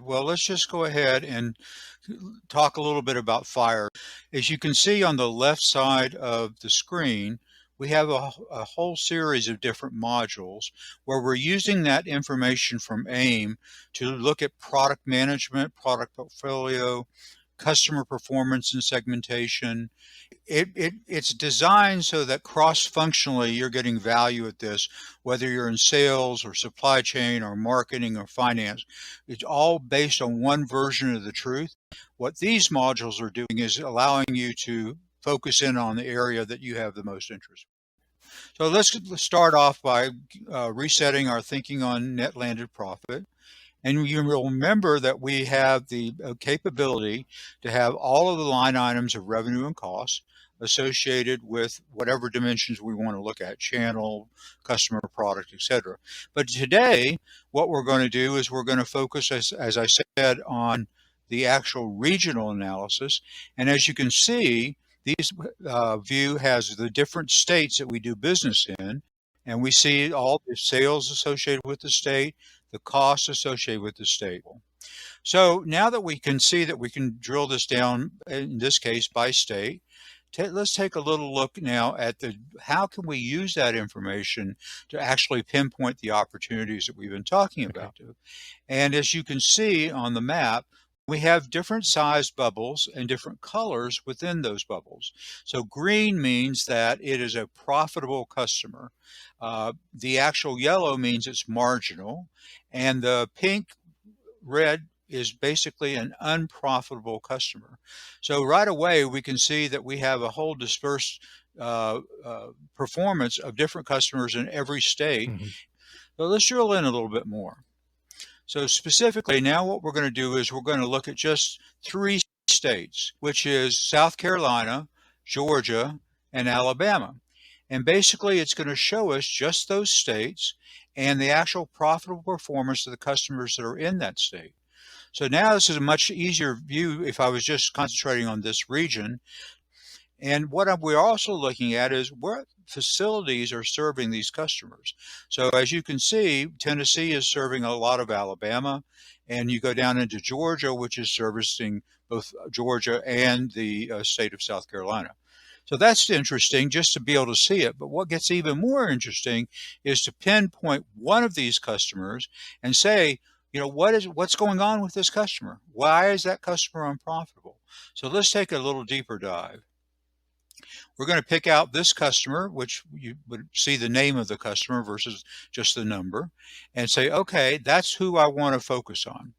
Well, let's just go ahead and talk a little bit about fire. As you can see on the left side of the screen, we have a whole series of different modules where we're using that information from AIM to look at product management, product portfolio, customer performance and segmentation. It's designed so that cross-functionally you're getting value at this, whether you're in sales or supply chain or marketing or finance. It's all based on one version of the truth. What these modules are doing is allowing you to focus in on the area that you have the most interest. So let's start off by resetting our thinking on net landed profit. And you will remember that we have the capability to have all of the line items of revenue and costs associated with whatever dimensions we want to look at, channel, customer, product, etc. But today, what we're going to do is we're going to focus, as I said, on the actual regional analysis. And as you can see, this view has the different states that we do business in, and we see all the sales associated with the state, the costs associated with the state. So now that we can see that we can drill this down, in this case by state, let's take a little look now at how can we use that information to actually pinpoint the opportunities that we've been talking about. And as you can see on the map, we have different sized bubbles and different colors within those bubbles. So green means that it is a profitable customer. The actual yellow means it's marginal, and the pink, red is basically an unprofitable customer. So right away we can see that we have a whole dispersed performance of different customers in every state. So let's drill in a little bit more. So specifically now what we're going to do is we're going to look at just 3 states, which is South Carolina, Georgia, and Alabama. And basically it's going to show us just those states and the actual profitable performance of the customers that are in that state. So now this is a much easier view if I was just concentrating on this region. And what we're also looking at is what facilities are serving these customers. So as you can see, Tennessee is serving a lot of Alabama, and you go down into Georgia, which is servicing both Georgia and the state of South Carolina. So that's interesting just to be able to see it. But what gets even more interesting is to pinpoint one of these customers and say, you know, what's going on with this customer? Why is that customer unprofitable? So let's take a little deeper dive. We're going to pick out this customer, which you would see the name of the customer versus just the number, and say, okay, that's who I want to focus on.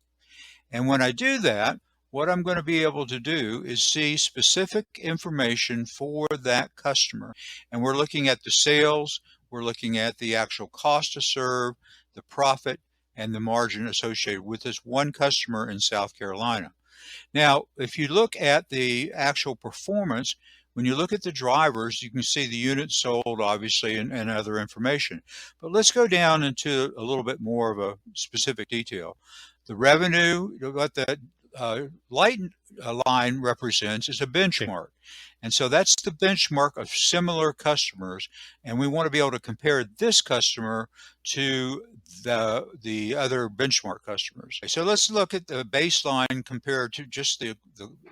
And when I do that, what I'm going to be able to do is see specific information for that customer. And we're looking at the sales, we're looking at the actual cost to serve, the profit, and the margin associated with this one customer in South Carolina. Now, if you look at the actual performance, when you look at the drivers, you can see the units sold, obviously, and other information. But let's go down into a little bit more of a specific detail. The revenue, what that light line represents is a benchmark. And so that's the benchmark of similar customers. And we want to be able to compare this customer to the other benchmark customers. So let's look at the baseline compared to just the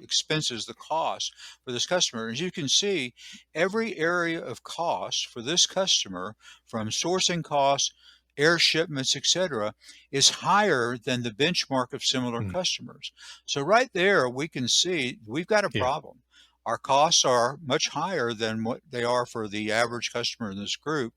expenses, the cost for this customer. As you can see, every area of cost for this customer, from sourcing costs, air shipments, etc., is higher than the benchmark of similar customers. So right there, we can see we've got a problem. Our costs are much higher than what they are for the average customer in this group,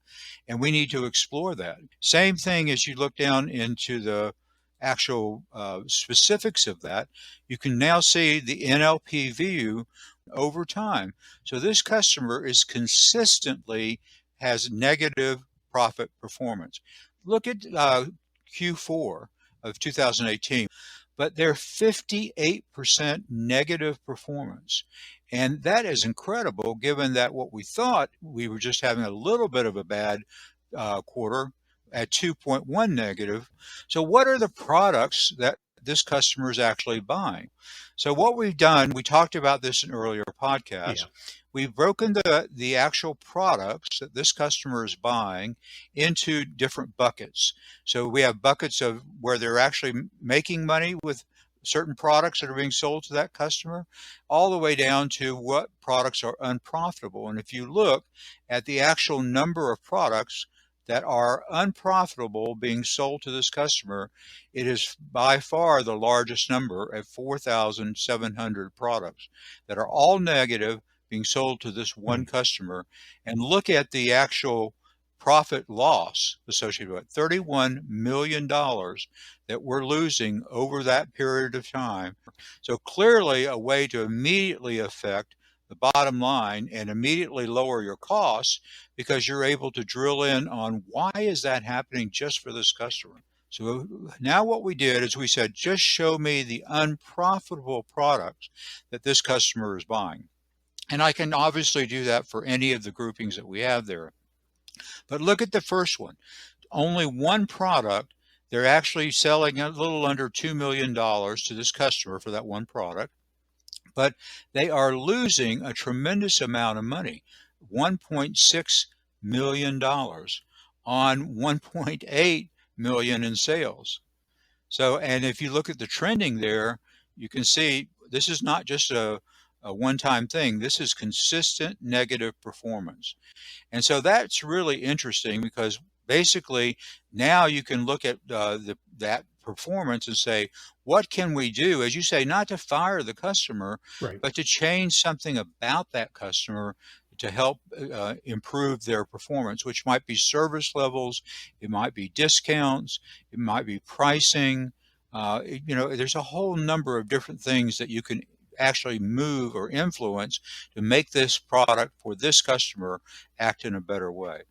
and we need to explore that. Same thing as you look down into the actual specifics of that, you can now see the NLP view over time. So this customer is consistently has negative profit performance. Look at Q4 of 2018, but they're 58% negative performance. And that is incredible, given that what we thought we were just having a little bit of a bad quarter at 2.1 negative. So what are the products that this customer is actually buying. So what we've done, we talked about this in earlier podcasts. Yeah. We've broken the actual products that this customer is buying into different buckets. So we have buckets of where they're actually making money with certain products that are being sold to that customer, all the way down to what products are unprofitable. And if you look at the actual number of products that are unprofitable being sold to this customer, it is by far the largest number at 4,700 products that are all negative being sold to this one customer. And look at the actual profit loss associated with it, $31 million that we're losing over that period of time. So clearly a way to immediately affect the bottom line and immediately lower your costs, because you're able to drill in on why is that happening just for this customer. So now what we did is we said, just show me the unprofitable products that this customer is buying. And I can obviously do that for any of the groupings that we have there. But look at the first one. Only one product. They're actually selling a little under $2 million to this customer for that one product, but they are losing a tremendous amount of money, $1.6 million on $1.8 million in sales. So, and if you look at the trending there, you can see this is not just a one-time thing. This is consistent negative performance. And so that's really interesting, because basically now you can look at that performance and say, what can we do, as you say, not to fire the customer, Right. but to change something about that customer to help improve their performance, which might be service levels, it might be discounts, it might be pricing. There's a whole number of different things that you can actually move or influence to make this product for this customer act in a better way.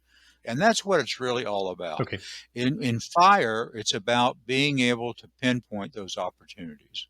And that's what it's really all about. Okay. In fire, it's about being able to pinpoint those opportunities.